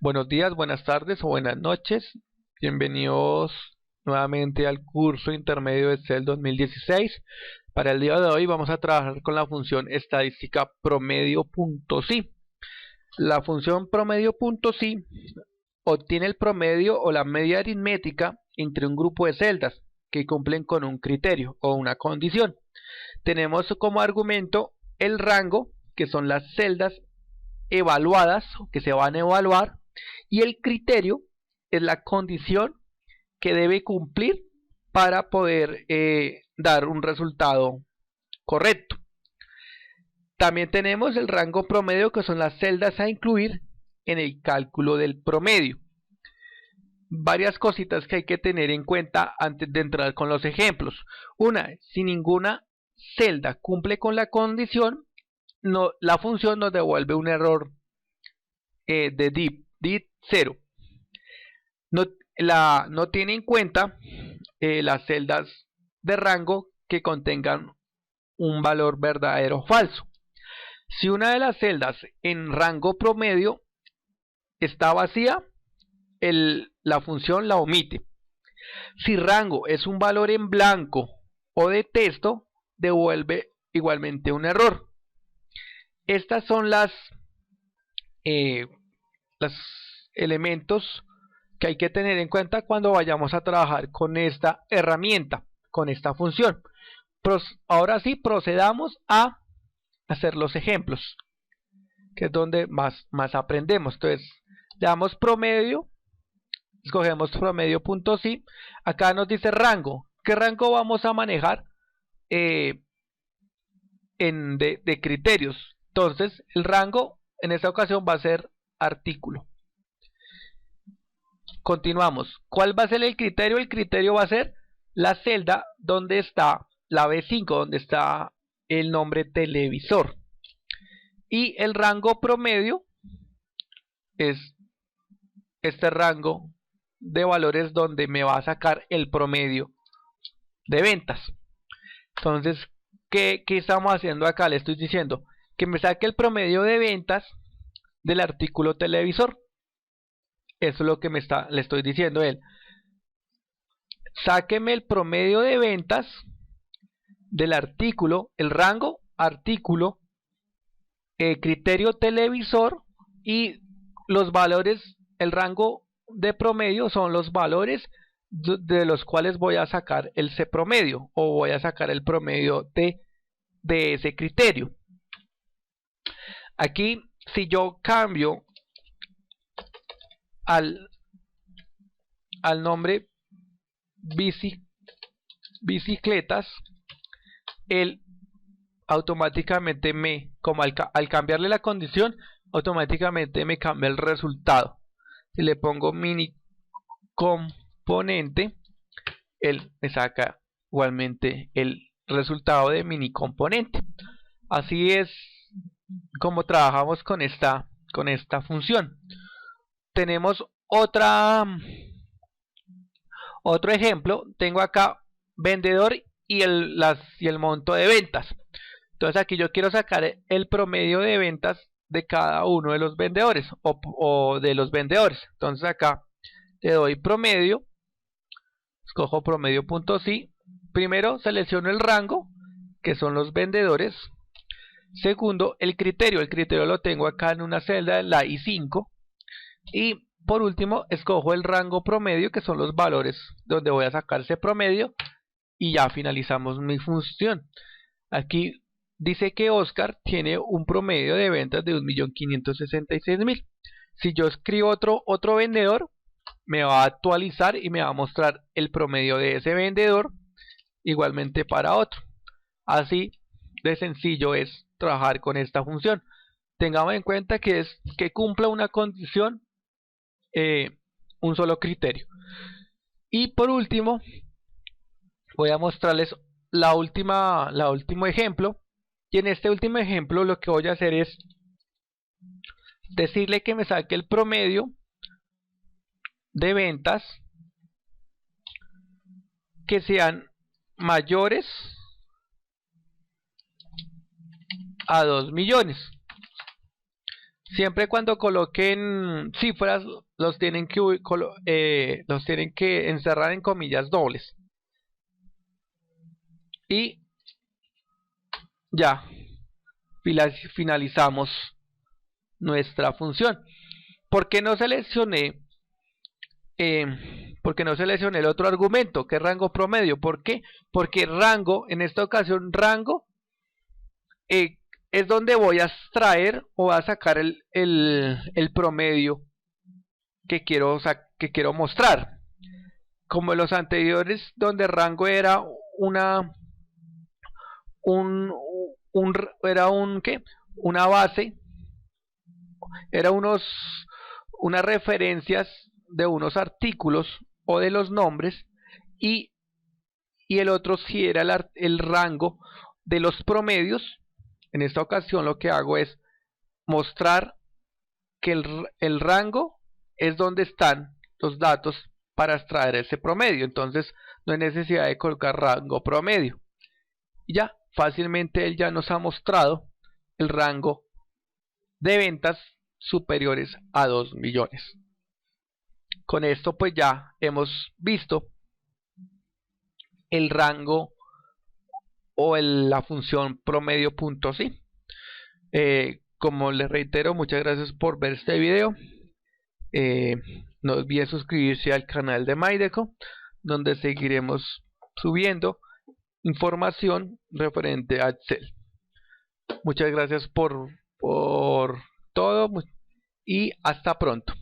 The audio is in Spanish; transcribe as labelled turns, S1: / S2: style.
S1: Buenos días, buenas tardes o buenas noches. Bienvenidos nuevamente al curso intermedio de Excel 2016. Para el día de hoy vamos a trabajar con la función estadística promedio.si. La función promedio.si obtiene el promedio o la media aritmética entre un grupo de celdas que cumplen con un criterio o una condición. Tenemos como argumento el rango, que son las celdas evaluadas o que se van a evaluar, y el criterio es la condición que debe cumplir para poder dar un resultado correcto. También tenemos el rango promedio, que son las celdas a incluir en el cálculo del promedio. Varias cositas que hay que tener en cuenta antes de entrar con los ejemplos. Una, si ninguna celda cumple con la condición, la función nos devuelve un error de div 0. No tiene en cuenta las celdas de rango que contengan un valor verdadero o falso. Si una de las celdas en rango promedio está vacía, la función la omite. Si rango es un valor en blanco o de texto, devuelve igualmente un error. Estas son los elementos que hay que tener en cuenta cuando vayamos a trabajar con esta herramienta, con esta función. Ahora sí, procedamos a hacer los ejemplos, que es donde más aprendemos. Entonces, le damos promedio, escogemos promedio.si. Acá nos dice rango. ¿Qué rango vamos a manejar de criterios? Entonces, el rango en esta ocasión va a ser artículo. Continuamos. ¿Cuál va a ser el criterio? El criterio va a ser la celda donde está la B5, donde está el nombre televisor. Y el rango promedio es este rango de valores donde me va a sacar el promedio de ventas. Entonces, ¿qué estamos haciendo acá? Le estoy diciendo que me saque el promedio de ventas del artículo televisor. Eso es lo que le estoy diciendo a él. Sáqueme el promedio de ventas del artículo, el rango artículo, criterio televisor, y los valores, el rango de promedio son los valores de los cuales voy a sacar el C promedio, o voy a sacar el promedio de ese criterio. Aquí, si yo cambio al nombre bicicletas, él automáticamente como al cambiarle la condición, automáticamente me cambia el resultado. Si le pongo mini componente, él me saca igualmente el resultado de mini componente. Así es como trabajamos con esta función. Tenemos otro ejemplo. Tengo acá vendedor y el monto de ventas. Entonces aquí yo quiero sacar el promedio de ventas de cada uno de los vendedores o de los vendedores. Entonces acá le doy promedio, escojo promedio.si. Primero selecciono el rango, que son los vendedores. Segundo, el criterio lo tengo acá en una celda, en la I5. Y por último, escojo el rango promedio, que son los valores donde voy a sacar ese promedio, y ya finalizamos mi función. Aquí dice que Oscar tiene un promedio de ventas de 1.566.000. Si yo escribo otro vendedor, me va a actualizar y me va a mostrar el promedio de ese vendedor igualmente para otro. Así de sencillo es trabajar con esta función. Tengamos en cuenta que cumpla una condición, un solo criterio. Y por último, voy a mostrarles último ejemplo. Y en este último ejemplo lo que voy a hacer es decirle que me saque el promedio de ventas que sean mayores a 2 millones. Siempre cuando coloquen cifras, los tienen que encerrar en comillas dobles. Y ya finalizamos nuestra función. ¿Por qué no seleccioné? Porque no seleccioné el otro argumento, que es rango promedio. ¿Por qué? Porque rango, en esta ocasión, rango es donde voy a extraer o a sacar el promedio que quiero mostrar. Como en los anteriores, donde rango era un, ¿qué? Una base, era unas referencias de unos artículos o de los nombres, y el otro sí era el rango de los promedios. En esta ocasión lo que hago es mostrar que el rango es donde están los datos para extraer ese promedio. Entonces no hay necesidad de colocar rango promedio. Y ya fácilmente él ya nos ha mostrado el rango de ventas superiores a 2 millones. Con esto pues ya hemos visto el rango o la función promedio.si. Como les reitero, muchas gracias por ver este video. No olviden suscribirse al canal de Mydeco, donde seguiremos subiendo información referente a Excel. Muchas gracias por todo y hasta pronto.